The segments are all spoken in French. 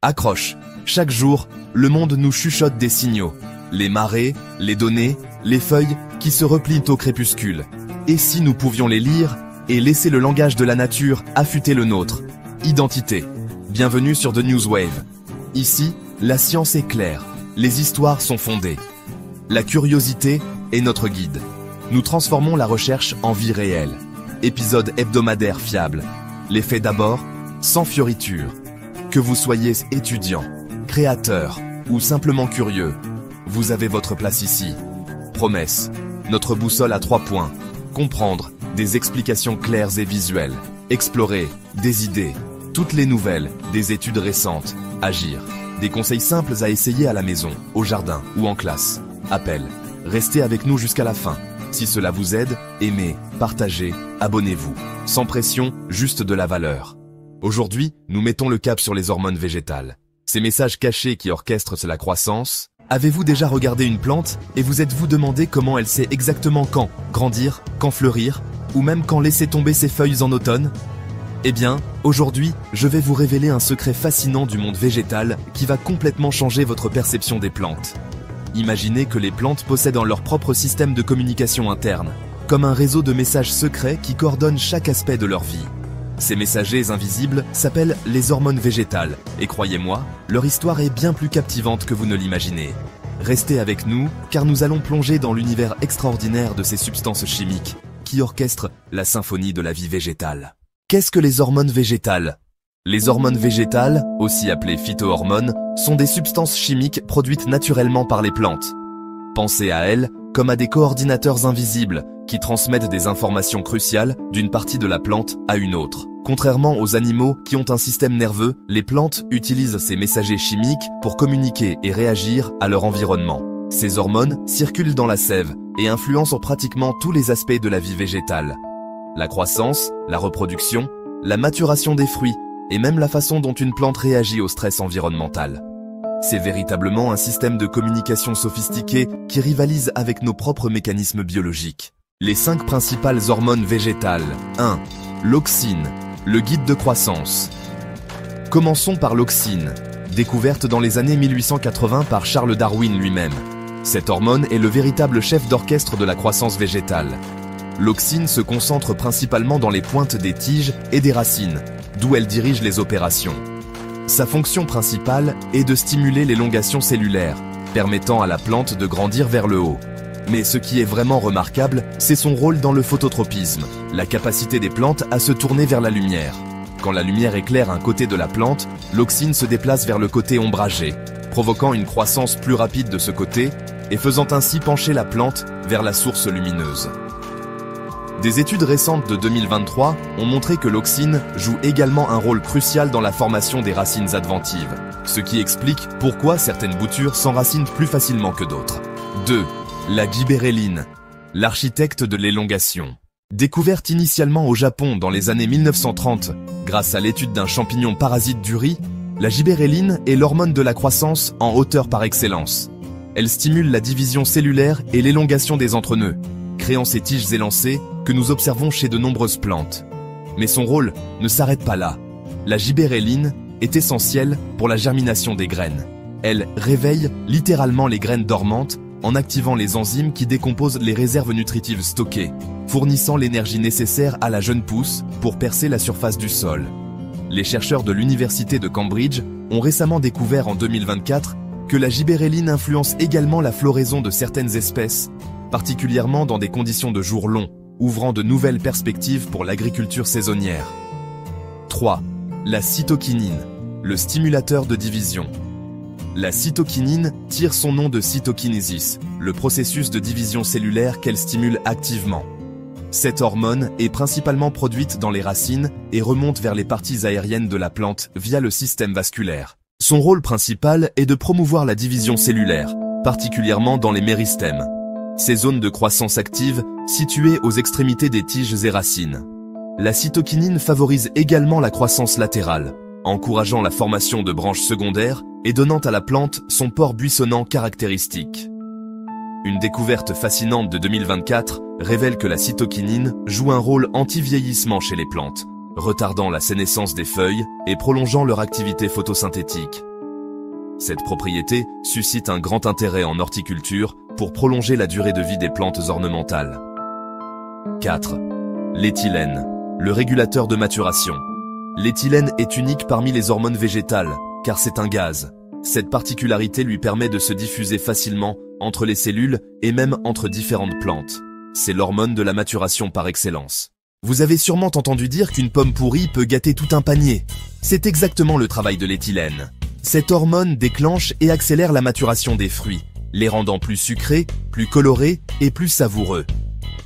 Accroche. Chaque jour, le monde nous chuchote des signaux. Les marées, les données, les feuilles qui se replient au crépuscule. Et si nous pouvions les lire et laisser le langage de la nature affûter le nôtre? Identité. Bienvenue sur The News Wave. Ici, la science est claire. Les histoires sont fondées. La curiosité est notre guide. Nous transformons la recherche en vie réelle. Épisode hebdomadaire fiable. Les faits d'abord, sans fioriture. Que vous soyez étudiant, créateur ou simplement curieux, vous avez votre place ici. Promesse. Notre boussole à 3 points. Comprendre, des explications claires et visuelles. Explorer, des idées. Toutes les nouvelles, des études récentes. Agir. Des conseils simples à essayer à la maison, au jardin ou en classe. Appel. Restez avec nous jusqu'à la fin. Si cela vous aide, aimez, partagez, abonnez-vous. Sans pression, juste de la valeur. Aujourd'hui, nous mettons le cap sur les hormones végétales. Ces messages cachés qui orchestrent la croissance. Avez-vous déjà regardé une plante et vous êtes-vous demandé comment elle sait exactement quand grandir, quand fleurir, ou même quand laisser tomber ses feuilles en automne? Eh bien, aujourd'hui, je vais vous révéler un secret fascinant du monde végétal qui va complètement changer votre perception des plantes. Imaginez que les plantes possèdent leur propre système de communication interne, comme un réseau de messages secrets qui coordonnent chaque aspect de leur vie. Ces messagers invisibles s'appellent les hormones végétales, et croyez-moi, leur histoire est bien plus captivante que vous ne l'imaginez. Restez avec nous, car nous allons plonger dans l'univers extraordinaire de ces substances chimiques qui orchestrent la symphonie de la vie végétale. Qu'est-ce que les hormones végétales? Les hormones végétales, aussi appelées phytohormones, sont des substances chimiques produites naturellement par les plantes. Pensez à elles comme à des coordinateurs invisibles qui transmettent des informations cruciales d'une partie de la plante à une autre. Contrairement aux animaux qui ont un système nerveux, les plantes utilisent ces messagers chimiques pour communiquer et réagir à leur environnement. Ces hormones circulent dans la sève et influencent pratiquement tous les aspects de la vie végétale. La croissance, la reproduction, la maturation des fruits et même la façon dont une plante réagit au stress environnemental. C'est véritablement un système de communication sophistiqué qui rivalise avec nos propres mécanismes biologiques. Les 5 principales hormones végétales. 1. L'auxine, le guide de croissance. Commençons par l'auxine, découverte dans les années 1880 par Charles Darwin lui-même. Cette hormone est le véritable chef d'orchestre de la croissance végétale. L'auxine se concentre principalement dans les pointes des tiges et des racines, d'où elle dirige les opérations. Sa fonction principale est de stimuler l'élongation cellulaire, permettant à la plante de grandir vers le haut. Mais ce qui est vraiment remarquable, c'est son rôle dans le phototropisme, la capacité des plantes à se tourner vers la lumière. Quand la lumière éclaire un côté de la plante, l'auxine se déplace vers le côté ombragé, provoquant une croissance plus rapide de ce côté et faisant ainsi pencher la plante vers la source lumineuse. Des études récentes de 2023 ont montré que l'auxine joue également un rôle crucial dans la formation des racines adventives, ce qui explique pourquoi certaines boutures s'enracinent plus facilement que d'autres. 2. La gibberelline, l'architecte de l'élongation. Découverte initialement au Japon dans les années 1930 grâce à l'étude d'un champignon parasite du riz, la gibberelline est l'hormone de la croissance en hauteur par excellence. Elle stimule la division cellulaire et l'élongation des entrenœuds, créant ces tiges élancées que nous observons chez de nombreuses plantes. Mais son rôle ne s'arrête pas là. La gibberelline est essentielle pour la germination des graines. Elle réveille littéralement les graines dormantes en activant les enzymes qui décomposent les réserves nutritives stockées, fournissant l'énergie nécessaire à la jeune pousse pour percer la surface du sol. Les chercheurs de l'université de Cambridge ont récemment découvert en 2024 que la gibberelline influence également la floraison de certaines espèces, particulièrement dans des conditions de jour longs, ouvrant de nouvelles perspectives pour l'agriculture saisonnière. 3. La cytokinine, le stimulateur de division. La cytokinine tire son nom de cytokinésis, le processus de division cellulaire qu'elle stimule activement. Cette hormone est principalement produite dans les racines et remonte vers les parties aériennes de la plante via le système vasculaire. Son rôle principal est de promouvoir la division cellulaire, particulièrement dans les méristèmes, ces zones de croissance active situées aux extrémités des tiges et racines. La cytokinine favorise également la croissance latérale, encourageant la formation de branches secondaires et donnant à la plante son port buissonnant caractéristique. Une découverte fascinante de 2024 révèle que la cytokinine joue un rôle anti-vieillissement chez les plantes, retardant la sénescence des feuilles et prolongeant leur activité photosynthétique. Cette propriété suscite un grand intérêt en horticulture pour prolonger la durée de vie des plantes ornementales. 4. L'éthylène, le régulateur de maturation. L'éthylène est unique parmi les hormones végétales, car c'est un gaz. Cette particularité lui permet de se diffuser facilement entre les cellules et même entre différentes plantes. C'est l'hormone de la maturation par excellence. Vous avez sûrement entendu dire qu'une pomme pourrie peut gâter tout un panier. C'est exactement le travail de l'éthylène. Cette hormone déclenche et accélère la maturation des fruits, les rendant plus sucrés, plus colorés et plus savoureux.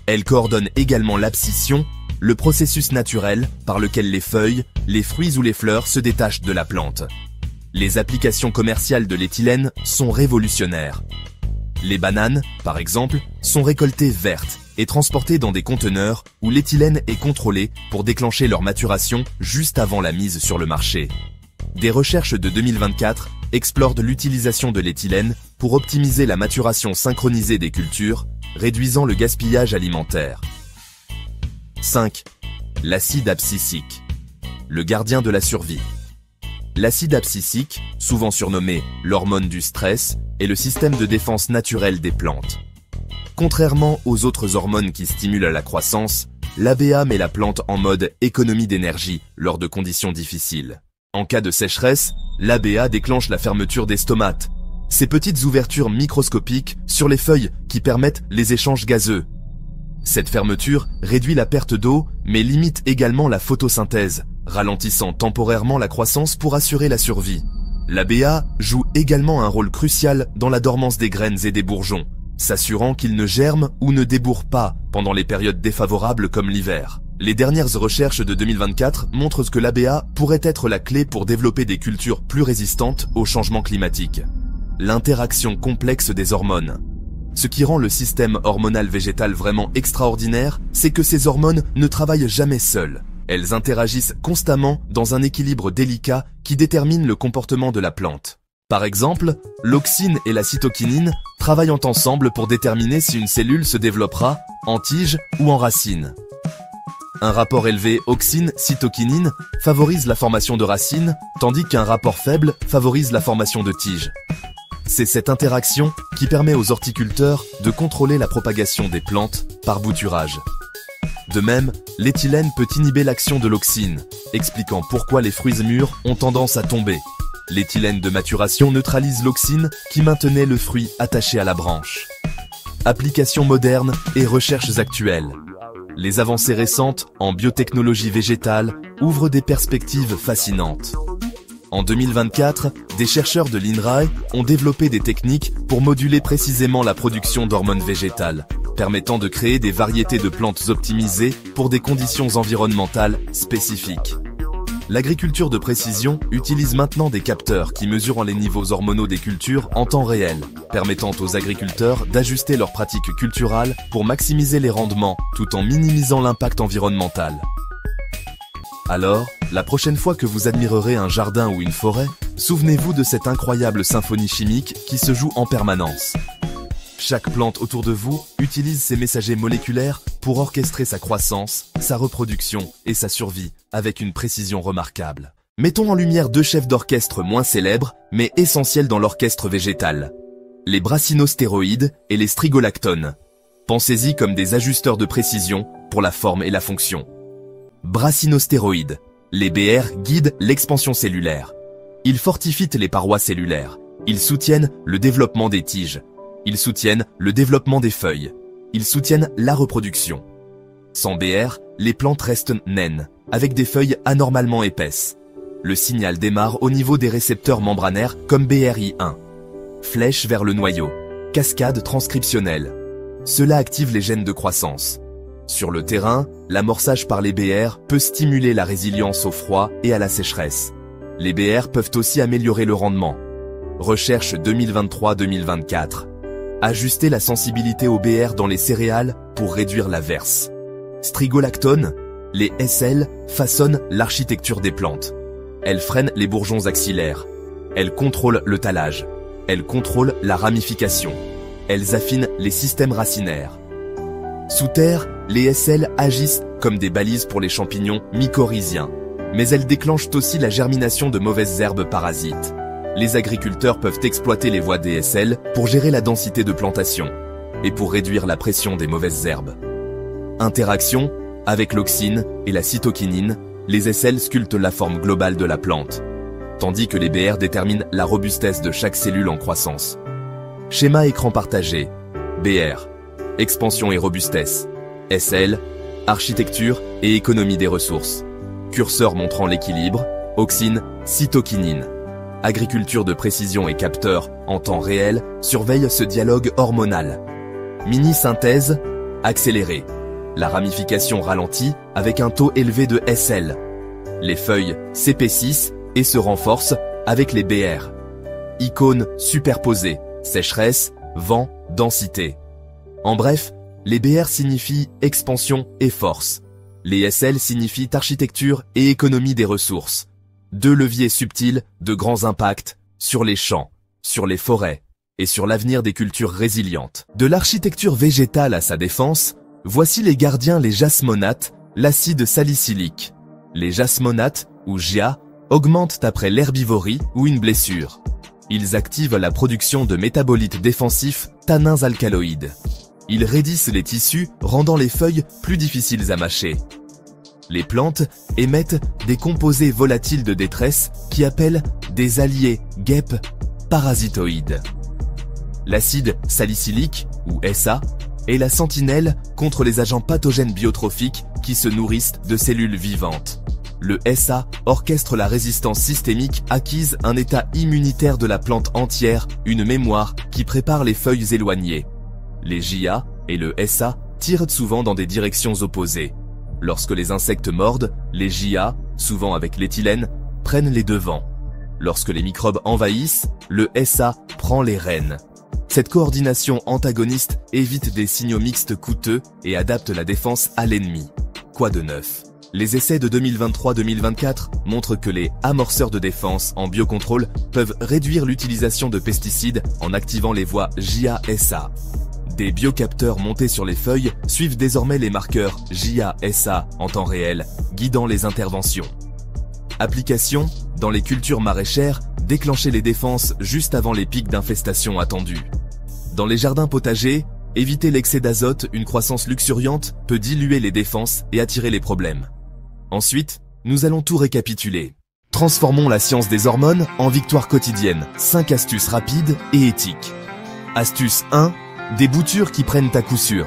Elle coordonne également l'abscission, le processus naturel par lequel les feuilles, les fruits ou les fleurs se détachent de la plante. Les applications commerciales de l'éthylène sont révolutionnaires. Les bananes, par exemple, sont récoltées vertes et transportées dans des conteneurs où l'éthylène est contrôlé pour déclencher leur maturation juste avant la mise sur le marché. Des recherches de 2024 explorent l'utilisation de l'éthylène pour optimiser la maturation synchronisée des cultures, réduisant le gaspillage alimentaire. 5. L'acide abscisique, le gardien de la survie. L'acide abscisique, souvent surnommé l'hormone du stress, est le système de défense naturel des plantes. Contrairement aux autres hormones qui stimulent la croissance, l'ABA met la plante en mode économie d'énergie lors de conditions difficiles. En cas de sécheresse, l'ABA déclenche la fermeture des stomates, ces petites ouvertures microscopiques sur les feuilles qui permettent les échanges gazeux. Cette fermeture réduit la perte d'eau, mais limite également la photosynthèse, ralentissant temporairement la croissance pour assurer la survie. L'ABA joue également un rôle crucial dans la dormance des graines et des bourgeons, s'assurant qu'ils ne germent ou ne débourrent pas pendant les périodes défavorables comme l'hiver. Les dernières recherches de 2024 montrent que l'ABA pourrait être la clé pour développer des cultures plus résistantes au changement climatique. L'interaction complexe des hormones. Ce qui rend le système hormonal végétal vraiment extraordinaire, c'est que ces hormones ne travaillent jamais seules. Elles interagissent constamment dans un équilibre délicat qui détermine le comportement de la plante. Par exemple, l'auxine et la cytokinine travaillent ensemble pour déterminer si une cellule se développera en tige ou en racine. Un rapport élevé auxine-cytokinine favorise la formation de racines, tandis qu'un rapport faible favorise la formation de tiges. C'est cette interaction qui permet aux horticulteurs de contrôler la propagation des plantes par bouturage. De même, l'éthylène peut inhiber l'action de l'auxine, expliquant pourquoi les fruits mûrs ont tendance à tomber. L'éthylène de maturation neutralise l'auxine qui maintenait le fruit attaché à la branche. Applications modernes et recherches actuelles. Les avancées récentes en biotechnologie végétale ouvrent des perspectives fascinantes. En 2024, des chercheurs de l'INRAE ont développé des techniques pour moduler précisément la production d'hormones végétales, permettant de créer des variétés de plantes optimisées pour des conditions environnementales spécifiques. L'agriculture de précision utilise maintenant des capteurs qui mesurent les niveaux hormonaux des cultures en temps réel, permettant aux agriculteurs d'ajuster leurs pratiques culturales pour maximiser les rendements tout en minimisant l'impact environnemental. Alors, la prochaine fois que vous admirerez un jardin ou une forêt, souvenez-vous de cette incroyable symphonie chimique qui se joue en permanence. Chaque plante autour de vous utilise ses messagers moléculaires pour orchestrer sa croissance, sa reproduction et sa survie avec une précision remarquable. Mettons en lumière deux chefs d'orchestre moins célèbres, mais essentiels dans l'orchestre végétal. Les brassinostéroïdes et les strigolactones. Pensez-y comme des ajusteurs de précision pour la forme et la fonction. Brassinostéroïdes. Les BR guident l'expansion cellulaire. Ils fortifient les parois cellulaires. Ils soutiennent le développement des tiges. Ils soutiennent le développement des feuilles. Ils soutiennent la reproduction. Sans BR, les plantes restent naines, avec des feuilles anormalement épaisses. Le signal démarre au niveau des récepteurs membranaires comme BRI1. Flèche vers le noyau. Cascade transcriptionnelle. Cela active les gènes de croissance. Sur le terrain, l'amorçage par les BR peut stimuler la résilience au froid et à la sécheresse. Les BR peuvent aussi améliorer le rendement. Recherche 2023-2024. Ajuster la sensibilité aux BR dans les céréales pour réduire l'averse. Strigolactones, les SL, façonnent l'architecture des plantes. Elles freinent les bourgeons axillaires. Elles contrôlent le tallage. Elles contrôlent la ramification. Elles affinent les systèmes racinaires. Sous terre, les SL agissent comme des balises pour les champignons mycorhiziens, mais elles déclenchent aussi la germination de mauvaises herbes parasites. les agriculteurs peuvent exploiter les voies DSL pour gérer la densité de plantation et pour réduire la pression des mauvaises herbes. Interaction avec l'auxine et la cytokinine, les SL sculptent la forme globale de la plante, tandis que les BR déterminent la robustesse de chaque cellule en croissance. Schéma écran partagé. BR, expansion et robustesse. SL, architecture et économie des ressources. Curseur montrant l'équilibre, auxine, cytokinine. Agriculture de précision et capteur, en temps réel, surveille ce dialogue hormonal. Mini-synthèse, accélérée. La ramification ralentit avec un taux élevé de SL. Les feuilles s'épaississent et se renforcent avec les BR. Icônes superposées, sécheresse, vent, densité. En bref, les BR signifient expansion et force. Les SL signifient architecture et économie des ressources. Deux leviers subtils de grands impacts sur les champs, sur les forêts et sur l'avenir des cultures résilientes. De l'architecture végétale à sa défense, voici les gardiens les jasmonates, l'acide salicylique. Les jasmonates, ou JA, augmentent après l'herbivorie ou une blessure. Ils activent la production de métabolites défensifs, tannins alcaloïdes. Ils raidissent les tissus, rendant les feuilles plus difficiles à mâcher. Les plantes émettent des composés volatiles de détresse qui appellent des alliés guêpes parasitoïdes. L'acide salicylique, ou SA, est la sentinelle contre les agents pathogènes biotrophiques qui se nourrissent de cellules vivantes. Le SA orchestre la résistance systémique acquise, un état immunitaire de la plante entière, une mémoire qui prépare les feuilles éloignées. Les JA et le SA tirent souvent dans des directions opposées. Lorsque les insectes mordent, les JA, souvent avec l'éthylène, prennent les devants. Lorsque les microbes envahissent, le SA prend les rênes. Cette coordination antagoniste évite des signaux mixtes coûteux et adapte la défense à l'ennemi. Quoi de neuf? Les essais de 2023-2024 montrent que les amorceurs de défense en biocontrôle peuvent réduire l'utilisation de pesticides en activant les voies JA-SA. Des biocapteurs montés sur les feuilles suivent désormais les marqueurs JA-SA en temps réel, guidant les interventions. Application, dans les cultures maraîchères, déclencher les défenses juste avant les pics d'infestation attendus. Dans les jardins potagers, éviter l'excès d'azote, une croissance luxuriante peut diluer les défenses et attirer les problèmes. Ensuite, nous allons tout récapituler. Transformons la science des hormones en victoire quotidienne. 5 astuces rapides et éthiques. Astuce 1. Des boutures qui prennent à coup sûr.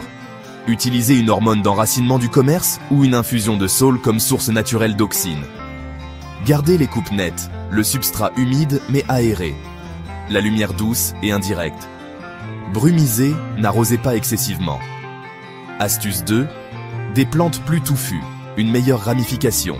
Utilisez une hormone d'enracinement du commerce ou une infusion de saule comme source naturelle d'auxine. Gardez les coupes nettes, le substrat humide mais aéré. La lumière douce et indirecte. Brumisez, n'arrosez pas excessivement. Astuce 2. Des plantes plus touffues, une meilleure ramification.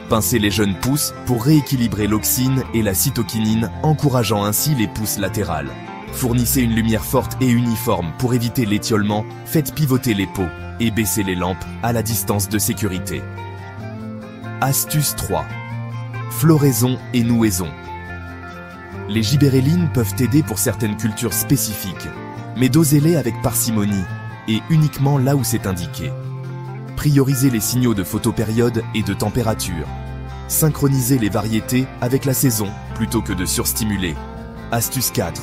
Pincez les jeunes pousses pour rééquilibrer l'auxine et la cytokinine, encourageant ainsi les pousses latérales. Fournissez une lumière forte et uniforme pour éviter l'étiolement, faites pivoter les pots et baissez les lampes à la distance de sécurité. Astuce 3. Floraison et nouaison. Les gibérellines peuvent aider pour certaines cultures spécifiques, mais dosez-les avec parcimonie et uniquement là où c'est indiqué. Priorisez les signaux de photopériode et de température. Synchronisez les variétés avec la saison plutôt que de surstimuler. Astuce 4.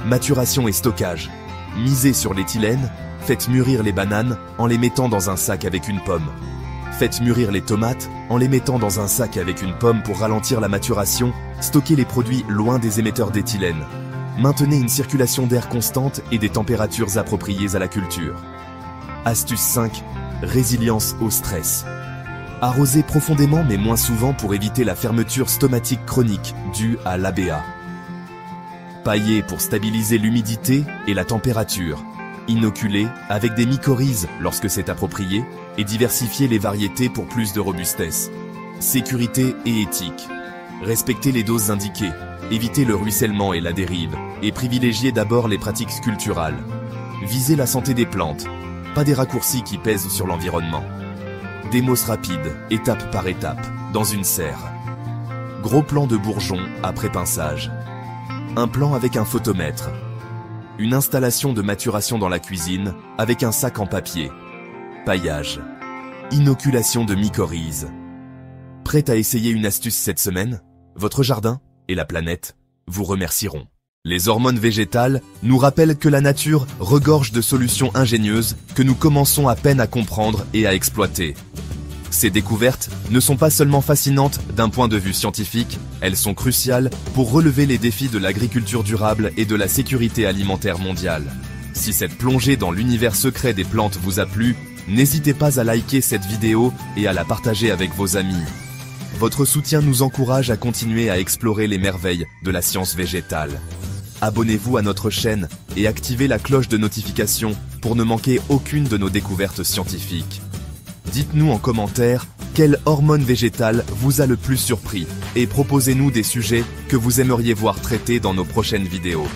Maturation et stockage. Misez sur l'éthylène, faites mûrir les bananes en les mettant dans un sac avec une pomme. Faites mûrir les tomates en les mettant dans un sac avec une pomme pour ralentir la maturation, stockez les produits loin des émetteurs d'éthylène. Maintenez une circulation d'air constante et des températures appropriées à la culture. Astuce 5. Résilience au stress. Arrosez profondément mais moins souvent pour éviter la fermeture stomatique chronique due à l'ABA. Paillez pour stabiliser l'humidité et la température. Inoculez avec des mycorhizes lorsque c'est approprié et diversifiez les variétés pour plus de robustesse. Sécurité et éthique. Respectez les doses indiquées, évitez le ruissellement et la dérive et privilégiez d'abord les pratiques culturales. Visez la santé des plantes, pas des raccourcis qui pèsent sur l'environnement. Démos rapide, étape par étape, dans une serre. Gros plan de bourgeon après pinçage. Un plan avec un photomètre. Une installation de maturation dans la cuisine avec un sac en papier. Paillage. Inoculation de mycorhizes. Prêt à essayer une astuce cette semaine? Votre jardin et la planète vous remercieront. Les hormones végétales nous rappellent que la nature regorge de solutions ingénieuses que nous commençons à peine à comprendre et à exploiter. Ces découvertes ne sont pas seulement fascinantes d'un point de vue scientifique, elles sont cruciales pour relever les défis de l'agriculture durable et de la sécurité alimentaire mondiale. Si cette plongée dans l'univers secret des plantes vous a plu, n'hésitez pas à liker cette vidéo et à la partager avec vos amis. Votre soutien nous encourage à continuer à explorer les merveilles de la science végétale. Abonnez-vous à notre chaîne et activez la cloche de notification pour ne manquer aucune de nos découvertes scientifiques. Dites-nous en commentaire quelle hormone végétale vous a le plus surpris et proposez-nous des sujets que vous aimeriez voir traités dans nos prochaines vidéos.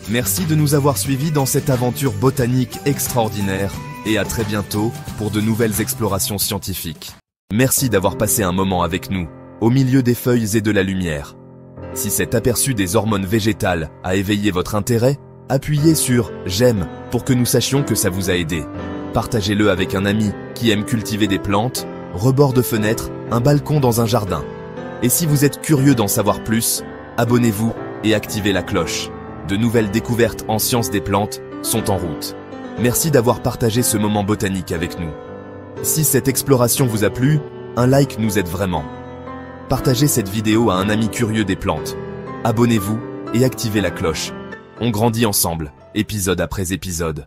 Merci de nous avoir suivis dans cette aventure botanique extraordinaire et à très bientôt pour de nouvelles explorations scientifiques. Merci d'avoir passé un moment avec nous, au milieu des feuilles et de la lumière. Si cet aperçu des hormones végétales a éveillé votre intérêt, appuyez sur « J'aime » pour que nous sachions que ça vous a aidé. Partagez-le avec un ami qui aime cultiver des plantes, rebord de fenêtre, un balcon dans un jardin. Et si vous êtes curieux d'en savoir plus, abonnez-vous et activez la cloche. De nouvelles découvertes en sciences des plantes sont en route. Merci d'avoir partagé ce moment botanique avec nous. Si cette exploration vous a plu, un like nous aide vraiment. Partagez cette vidéo à un ami curieux des plantes. Abonnez-vous et activez la cloche. On grandit ensemble, épisode après épisode.